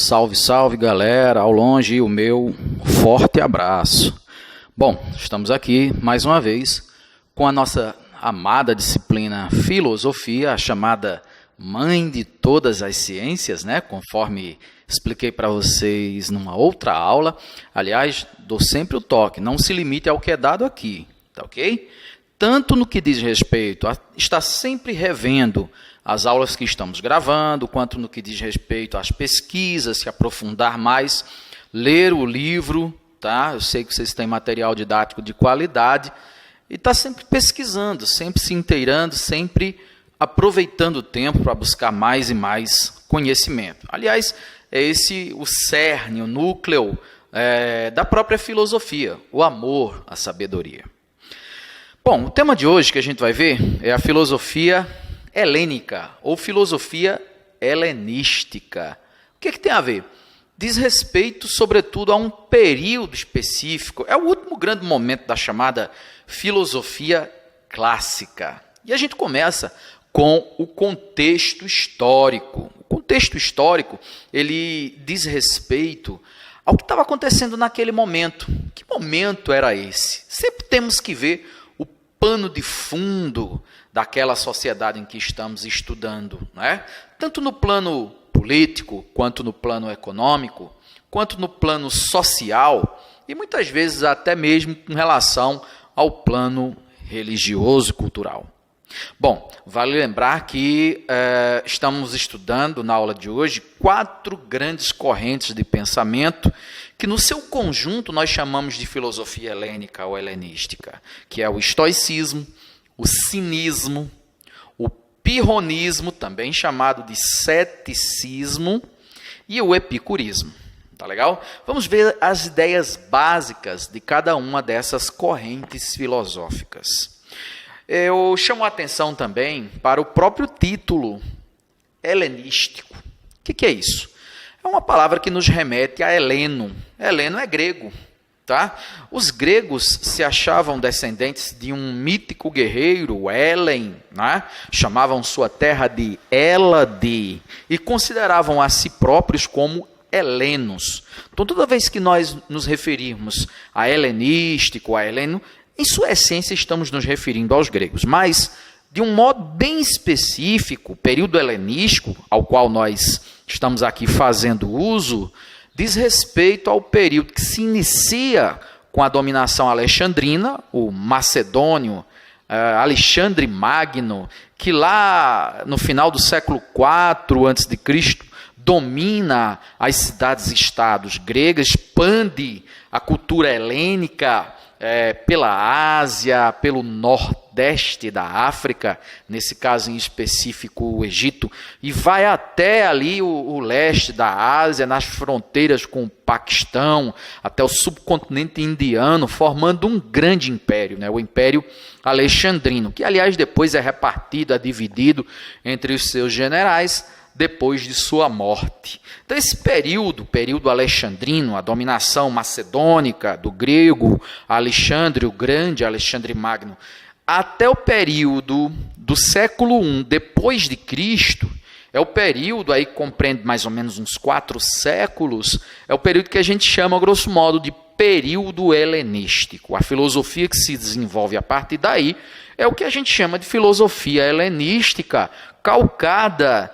Salve, salve galera, ao longe o meu forte abraço. Bom, estamos aqui mais uma vez com a nossa amada disciplina filosofia, a chamada mãe de todas as ciências, né? Conforme expliquei para vocês numa outra aula. Aliás, dou sempre o toque, não se limite ao que é dado aqui, tá ok? Tanto no que diz respeito a estar sempre revendo as aulas que estamos gravando, quanto no que diz respeito às pesquisas, se aprofundar mais, ler o livro, tá? Eu sei que vocês têm material didático de qualidade, e está sempre pesquisando, sempre se inteirando, sempre aproveitando o tempo para buscar mais e mais conhecimento. Aliás, é esse o cerne, o núcleo da própria filosofia, o amor à sabedoria. Bom, o tema de hoje que a gente vai ver é a filosofia helênica ou filosofia helenística. O que tem a ver? Diz respeito, sobretudo, a um período específico. É o último grande momento da chamada filosofia clássica. E a gente começa com o contexto histórico. O contexto histórico, ele diz respeito ao que estava acontecendo naquele momento. Que momento era esse? Sempre temos que ver o pano de fundo daquela sociedade em que estamos estudando, né? Tanto no plano político, quanto no plano econômico, quanto no plano social, e muitas vezes até mesmo com relação ao plano religioso e cultural. Bom, vale lembrar que estamos estudando na aula de hoje 4 grandes correntes de pensamento que no seu conjunto nós chamamos de filosofia helênica ou helenística, que é o estoicismo, o cinismo, o pirronismo, também chamado de ceticismo, e o epicurismo. Tá legal? Vamos ver as ideias básicas de cada uma dessas correntes filosóficas. Eu chamo a atenção também para o próprio título helenístico. O que é isso? É uma palavra que nos remete a Heleno. Heleno é grego. Tá? Os gregos se achavam descendentes de um mítico guerreiro, Helen, né? Chamavam sua terra de Hélade e consideravam a si próprios como helenos. Então, toda vez que nós nos referirmos a helenístico, a heleno, em sua essência estamos nos referindo aos gregos, mas de um modo bem específico, o período helenístico, ao qual nós estamos aqui fazendo uso, diz respeito ao período que se inicia com a dominação alexandrina, o macedônio Alexandre Magno, que lá no final do século IV a.C., domina as cidades-estados gregas, expande a cultura helênica pela Ásia, pelo nordeste da África, nesse caso em específico o Egito, e vai até ali o leste da Ásia, nas fronteiras com o Paquistão, até o subcontinente indiano, formando um grande império, né? O Império Alexandrino, que aliás depois é repartido, é dividido entre os seus generais, depois de sua morte. Então esse período alexandrino, a dominação macedônica do grego Alexandre o Grande, Alexandre Magno, até o período do século I depois de Cristo, é o período, aí compreende mais ou menos uns 4 séculos, é o período que a gente chama, grosso modo, de período helenístico. A filosofia que se desenvolve a partir daí é o que a gente chama de filosofia helenística, calcada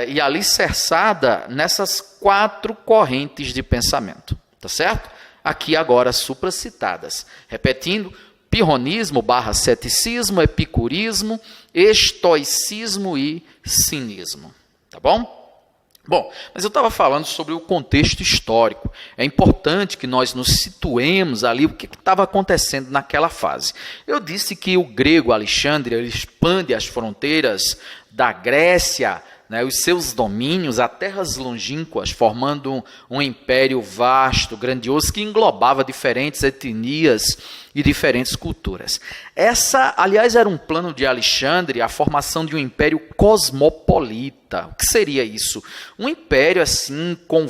e alicerçada nessas 4 correntes de pensamento, tá certo? Aqui agora supracitadas. Repetindo, pirronismo / ceticismo, epicurismo, estoicismo e cinismo, tá bom? Bom, mas eu estava falando sobre o contexto histórico. É importante que nós nos situemos ali, o que estava acontecendo naquela fase. Eu disse que o grego Alexandre ele expande as fronteiras da Grécia, né, os seus domínios a terras longínquas, formando um império vasto, grandioso, que englobava diferentes etnias e diferentes culturas. Essa, aliás, era um plano de Alexandre, a formação de um império cosmopolita. O que seria isso? Um império assim com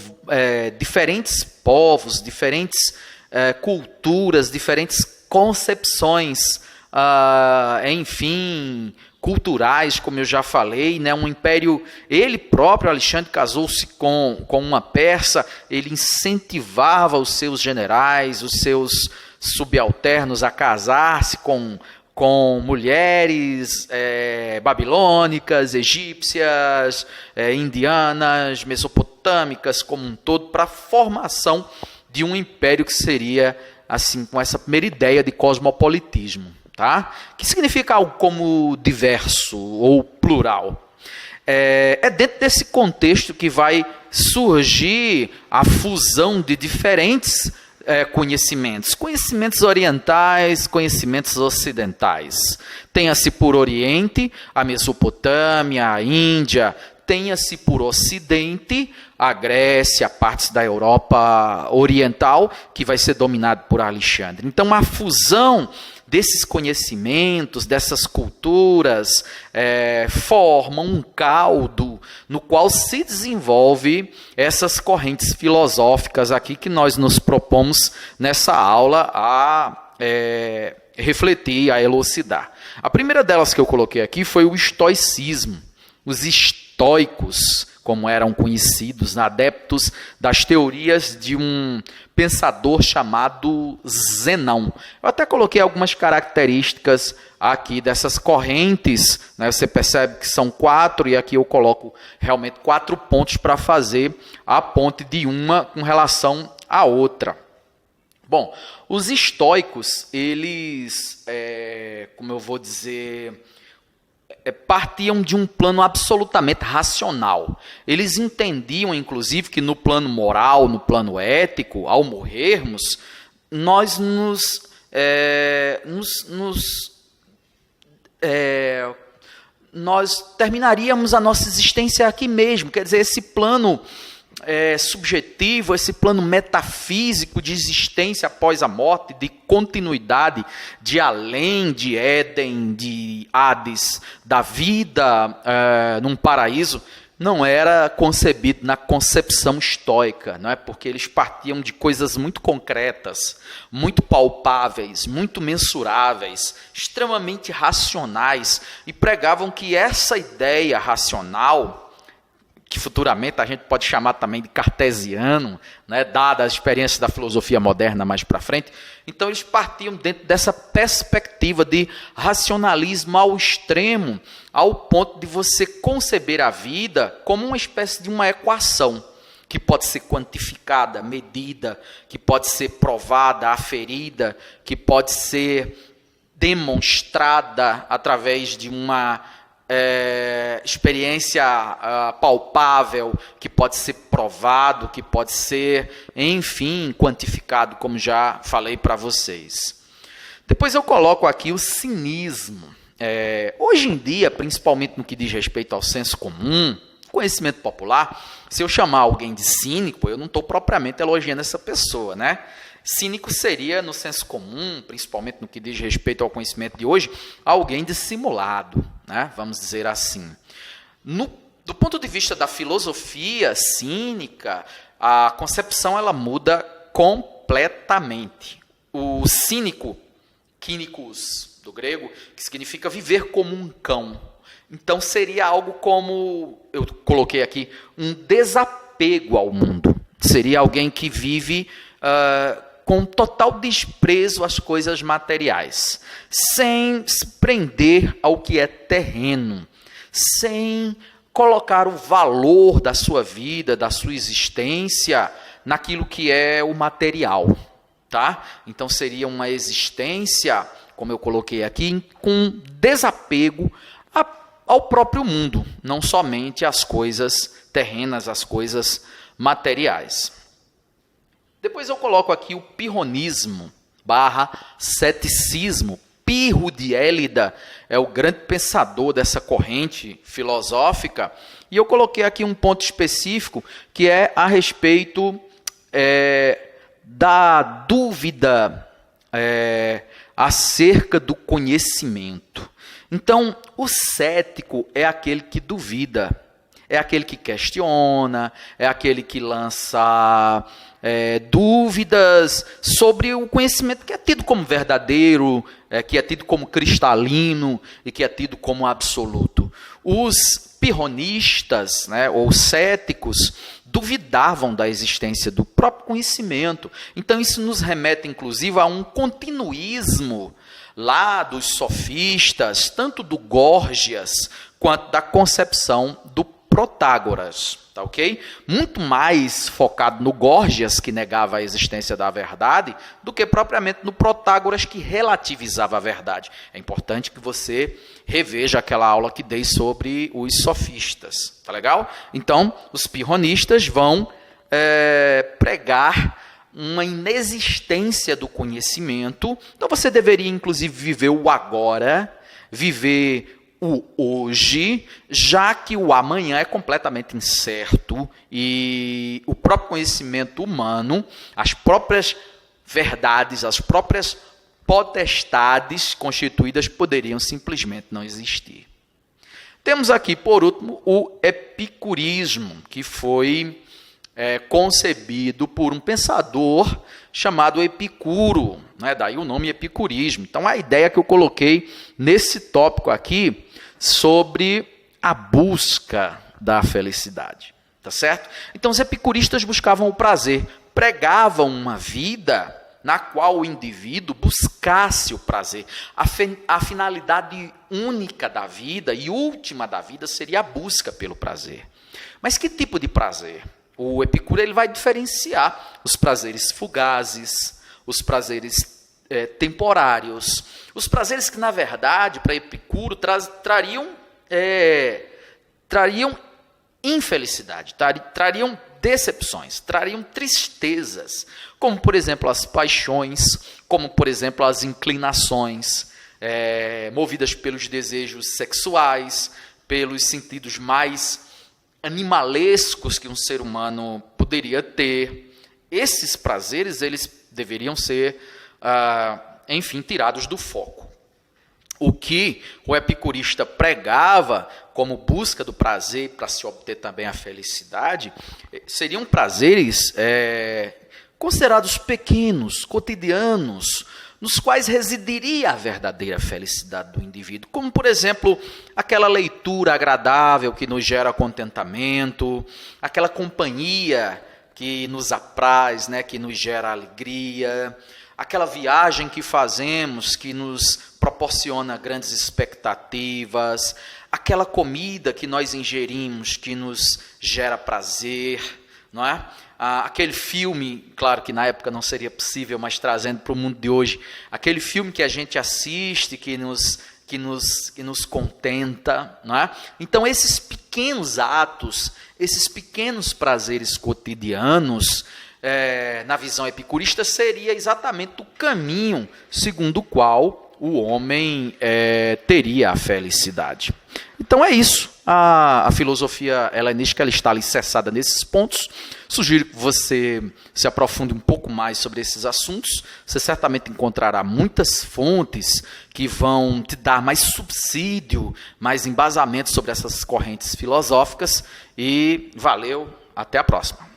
diferentes povos, diferentes culturas, diferentes concepções enfim, culturais, como eu já falei, né? Um império, ele próprio, Alexandre, casou-se com uma persa, ele incentivava os seus generais, os seus subalternos a casar-se com mulheres babilônicas, egípcias, indianas, mesopotâmicas, como um todo, para a formação de um império que seria, assim, com essa primeira ideia de cosmopolitismo. Tá? Que significa algo como diverso ou plural. É dentro desse contexto que vai surgir a fusão de diferentes conhecimentos orientais, conhecimentos ocidentais. Tenha-se por Oriente, a Mesopotâmia, a Índia, tenha-se por Ocidente, a Grécia, partes da Europa Oriental, que vai ser dominado por Alexandre. Então, a fusão desses conhecimentos, dessas culturas, formam um caldo no qual se desenvolve essas correntes filosóficas aqui que nós nos propomos nessa aula a refletir, a elucidar. A primeira delas que eu coloquei aqui foi o estoicismo. Os estoicos, como eram conhecidos, adeptos das teorias de um pensador chamado Zenão. Eu até coloquei algumas características aqui dessas correntes, né? Você percebe que são 4, e aqui eu coloco realmente 4 pontos para fazer a ponte de uma com relação à outra. Bom, os estoicos, eles, como eu vou dizer, partiam de um plano absolutamente racional. Eles entendiam, inclusive, que no plano moral, no plano ético, ao morrermos, nós nós terminaríamos a nossa existência aqui mesmo. Quer dizer, esse plano subjetivo, esse plano metafísico de existência após a morte, de continuidade, de além, de Éden, de Hades, da vida num paraíso, não era concebido na concepção estoica, não é? Porque eles partiam de coisas muito concretas, muito palpáveis, muito mensuráveis, extremamente racionais, e pregavam que essa ideia racional, que futuramente a gente pode chamar também de cartesiano, né, dada as experiências da filosofia moderna mais para frente. Então eles partiam dentro dessa perspectiva de racionalismo ao extremo, ao ponto de você conceber a vida como uma espécie de uma equação, que pode ser quantificada, medida, que pode ser provada, aferida, que pode ser demonstrada através de uma experiência palpável, que pode ser provado, que pode ser, enfim, quantificado, como já falei para vocês. Depois eu coloco aqui o cinismo. Hoje em dia, principalmente no que diz respeito ao senso comum, conhecimento popular, se eu chamar alguém de cínico, eu não estou propriamente elogiando essa pessoa, né? Cínico seria, no senso comum, principalmente no que diz respeito ao conhecimento de hoje, alguém dissimulado, né? Vamos dizer assim. Do ponto de vista da filosofia cínica, a concepção ela muda completamente. O cínico, kínikos, do grego, que significa viver como um cão. Então seria algo como, eu coloquei aqui, um desapego ao mundo. Seria alguém que vive com total desprezo às coisas materiais, sem se prender ao que é terreno, sem colocar o valor da sua vida, da sua existência, naquilo que é o material. Tá? Então seria uma existência, como eu coloquei aqui, com desapego ao próprio mundo, não somente às coisas terrenas, às coisas materiais. Depois eu coloco aqui o pirronismo / ceticismo. Pirro de Élida é o grande pensador dessa corrente filosófica, e eu coloquei aqui um ponto específico que é a respeito da dúvida acerca do conhecimento. Então, o cético é aquele que duvida, É aquele que questiona, é aquele que lança dúvidas sobre o conhecimento que é tido como verdadeiro, que é tido como cristalino e que é tido como absoluto. Os pirronistas, né, ou céticos, duvidavam da existência do próprio conhecimento. Então isso nos remete, inclusive, a um continuismo lá dos sofistas, tanto do Górgias quanto da concepção do Protágoras, tá ok? Muito mais focado no Górgias, que negava a existência da verdade, do que propriamente no Protágoras, que relativizava a verdade. É importante que você reveja aquela aula que dei sobre os sofistas, tá legal? Então, os pirronistas vão pregar uma inexistência do conhecimento. Então, você deveria, inclusive, viver o agora, viver o hoje, já que o amanhã é completamente incerto e o próprio conhecimento humano, as próprias verdades, as próprias potestades constituídas poderiam simplesmente não existir. Temos aqui, por último, o epicurismo, que foi concebido por um pensador chamado Epicuro, né? Daí o nome epicurismo. Então, a ideia que eu coloquei nesse tópico aqui sobre a busca da felicidade, tá certo? Então, os epicuristas buscavam o prazer, pregavam uma vida na qual o indivíduo buscasse o prazer. A finalidade única da vida e última da vida seria a busca pelo prazer. Mas que tipo de prazer? O Epicuro ele vai diferenciar os prazeres fugazes, os prazeres temporários, os prazeres que, na verdade, para Epicuro, trariam infelicidade, trariam decepções, trariam tristezas, como, por exemplo, as paixões, como, por exemplo, as inclinações, movidas pelos desejos sexuais, pelos sentidos mais animalescos que um ser humano poderia ter. Esses prazeres, eles deveriam ser, enfim, tirados do foco. O que o epicurista pregava como busca do prazer para se obter também a felicidade, seriam prazeres considerados pequenos, cotidianos, nos quais residiria a verdadeira felicidade do indivíduo. Como, por exemplo, aquela leitura agradável que nos gera contentamento, aquela companhia que nos apraz, né, que nos gera alegria, aquela viagem que fazemos que nos proporciona grandes expectativas, aquela comida que nós ingerimos que nos gera prazer, não é? Aquele filme, claro que na época não seria possível, mas trazendo para o mundo de hoje, aquele filme que a gente assiste, que nos contenta, não é? Então, esses pequenos atos, esses pequenos prazeres cotidianos, na visão epicurista, seria exatamente o caminho segundo o qual o homem teria a felicidade. Então é isso. A filosofia helenística ela está alicerçada nesses pontos. Sugiro que você se aprofunde um pouco mais sobre esses assuntos. Você certamente encontrará muitas fontes que vão te dar mais subsídio, mais embasamento sobre essas correntes filosóficas. E valeu, até a próxima.